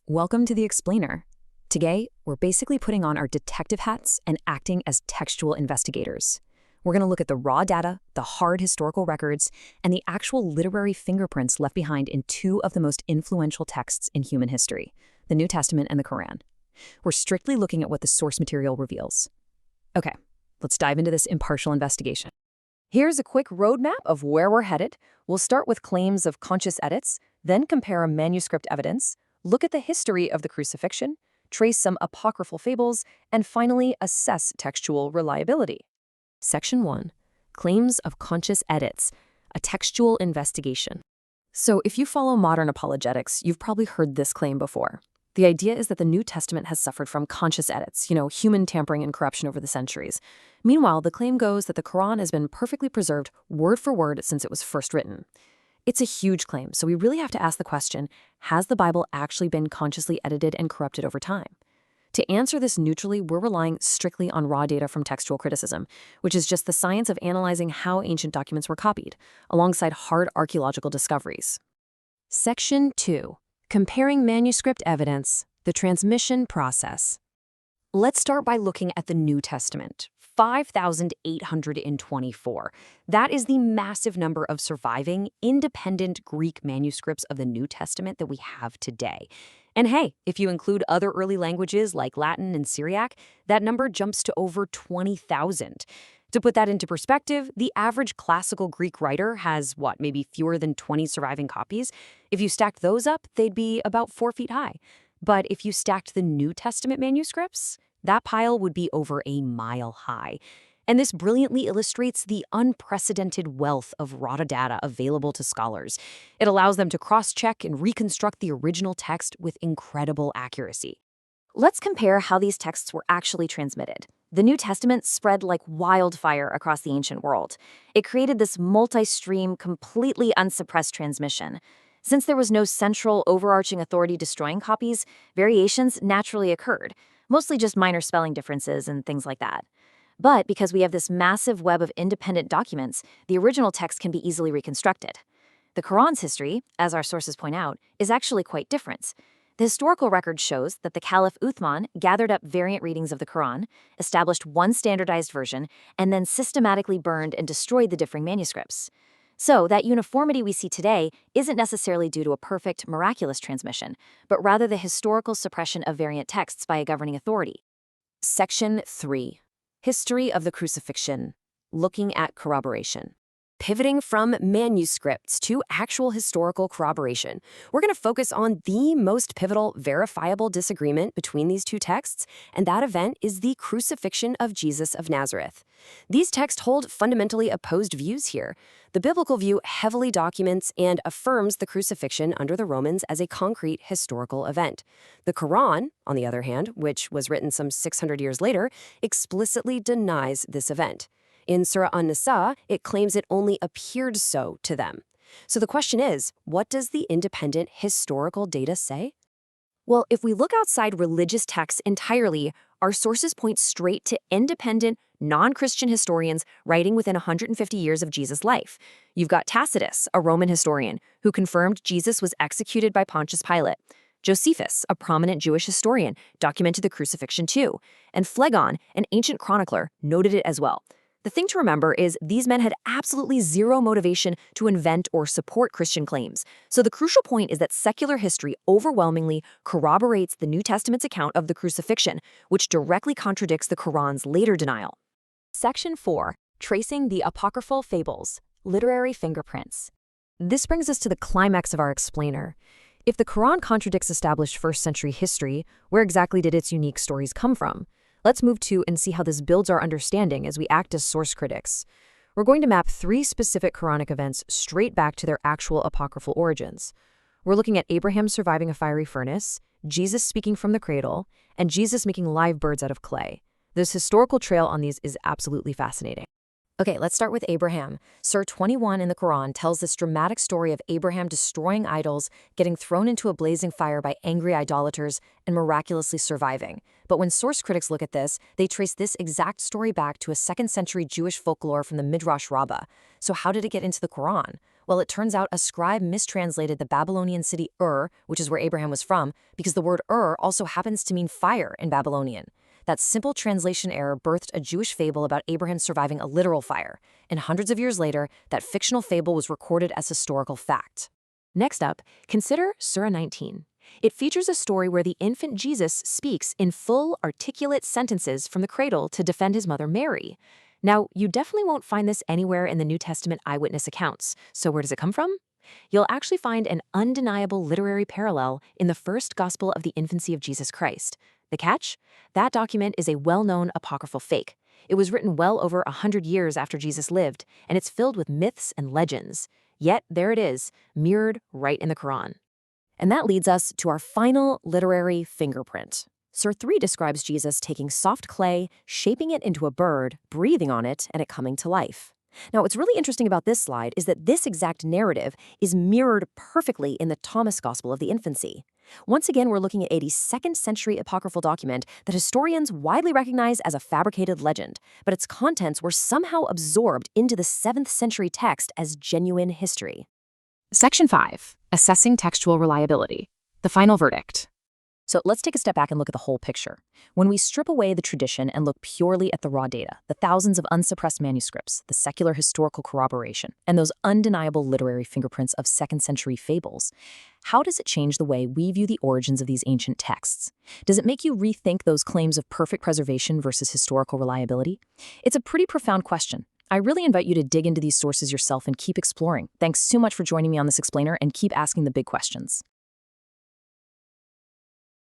Welcome to The Explainer. Today, we're basically putting on our detective hats and acting as textual investigators. We're going to look at the raw data, the hard historical records, and the actual literary fingerprints left behind in two of the most influential texts in human history, the New Testament and the Quran. We're strictly looking at what the source material reveals. Okay, let's dive into this impartial investigation. Here's a quick roadmap of where we're headed. We'll start with claims of conscious edits, then compare manuscript evidence, look at the history of the crucifixion, trace some apocryphal fables, and finally assess textual reliability. Section 1. Claims of conscious edits, a textual investigation. So if you follow modern apologetics, you've probably heard this claim before. The idea is that the New Testament has suffered from conscious edits, human tampering and corruption over the centuries. Meanwhile, the claim goes that the Quran has been perfectly preserved word for word since it was first written. It's a huge claim, so we really have to ask the question, has the Bible actually been consciously edited and corrupted over time? To answer this neutrally, we're relying strictly on raw data from textual criticism, which is just the science of analyzing how ancient documents were copied, alongside hard archaeological discoveries. Section 2. Comparing manuscript evidence, the transmission process. Let's start by looking at the New Testament. 5,824. That is the massive number of surviving, independent Greek manuscripts of the New Testament that we have today. And hey, if you include other early languages like Latin and Syriac, that number jumps to over 20,000. To put that into perspective, the average classical Greek writer has, maybe fewer than 20 surviving copies? If you stacked those up, they'd be about 4 feet high. But if you stacked the New Testament manuscripts, that pile would be over a mile high. And this brilliantly illustrates the unprecedented wealth of raw data available to scholars. It allows them to cross-check and reconstruct the original text with incredible accuracy. Let's compare how these texts were actually transmitted. The New Testament spread like wildfire across the ancient world. It created this multi-stream, completely unsuppressed transmission. Since there was no central, overarching authority destroying copies, variations naturally occurred. Mostly just minor spelling differences and things like that. But because we have this massive web of independent documents, the original text can be easily reconstructed. The Quran's history, as our sources point out, is actually quite different. The historical record shows that the Caliph Uthman gathered up variant readings of the Quran, established one standardized version, and then systematically burned and destroyed the differing manuscripts. So that uniformity we see today isn't necessarily due to a perfect, miraculous transmission, but rather the historical suppression of variant texts by a governing authority. Section 3. History of the Crucifixion. Looking at corroboration. Pivoting from manuscripts to actual historical corroboration, we're going to focus on the most pivotal, verifiable disagreement between these two texts, and that event is the crucifixion of Jesus of Nazareth. These texts hold fundamentally opposed views here. The biblical view heavily documents and affirms the crucifixion under the Romans as a concrete historical event. The Quran, on the other hand, which was written some 600 years later, explicitly denies this event. In Surah An-Nisa, it claims it only appeared so to them. So the question is, what does the independent historical data say? Well, if we look outside religious texts entirely, our sources point straight to independent, non-Christian historians writing within 150 years of Jesus' life. You've got Tacitus, a Roman historian, who confirmed Jesus was executed by Pontius Pilate. Josephus, a prominent Jewish historian, documented the crucifixion too. And Phlegon, an ancient chronicler, noted it as well. The thing to remember is these men had absolutely zero motivation to invent or support Christian claims. So the crucial point is that secular history overwhelmingly corroborates the New Testament's account of the crucifixion, which directly contradicts the Quran's later denial. Section 4. Tracing the apocryphal fables, literary fingerprints. This brings us to the climax of our explainer. If the Quran contradicts established first-century history, where exactly did its unique stories come from? Let's move to and see how this builds our understanding as we act as source critics. We're going to map 3 specific Quranic events straight back to their actual apocryphal origins. We're looking at Abraham surviving a fiery furnace, Jesus speaking from the cradle, and Jesus making live birds out of clay. This historical trail on these is absolutely fascinating. Okay, let's start with Abraham. Surah 21 in the Quran tells this dramatic story of Abraham destroying idols, getting thrown into a blazing fire by angry idolaters, and miraculously surviving. But when source critics look at this, they trace this exact story back to a 2nd century Jewish folklore from the Midrash Rabbah. So how did it get into the Quran? Well, it turns out a scribe mistranslated the Babylonian city Ur, which is where Abraham was from, because the word Ur also happens to mean fire in Babylonian. That simple translation error birthed a Jewish fable about Abraham surviving a literal fire, and hundreds of years later, that fictional fable was recorded as historical fact. Next up, consider Surah 19. It features a story where the infant Jesus speaks in full, articulate sentences from the cradle to defend his mother Mary. Now, you definitely won't find this anywhere in the New Testament eyewitness accounts. So where does it come from? You'll actually find an undeniable literary parallel in the first Gospel of the Infancy of Jesus Christ. The catch? That document is a well-known apocryphal fake. It was written well over 100 years after Jesus lived, and it's filled with myths and legends. Yet there it is, mirrored right in the Quran. And that leads us to our final literary fingerprint. Surah 3 describes Jesus taking soft clay, shaping it into a bird, breathing on it, and it coming to life. Now, what's really interesting about this slide is that this exact narrative is mirrored perfectly in the Thomas Gospel of the Infancy. Once again, we're looking at a 2nd century apocryphal document that historians widely recognize as a fabricated legend, but its contents were somehow absorbed into the 7th century text as genuine history. Section 5. Assessing textual reliability. The final verdict. So let's take a step back and look at the whole picture. When we strip away the tradition and look purely at the raw data, the thousands of unsuppressed manuscripts, the secular historical corroboration, and those undeniable literary fingerprints of 2nd century fables, how does it change the way we view the origins of these ancient texts? Does it make you rethink those claims of perfect preservation versus historical reliability? It's a pretty profound question. I really invite you to dig into these sources yourself and keep exploring. Thanks so much for joining me on this explainer, and keep asking the big questions.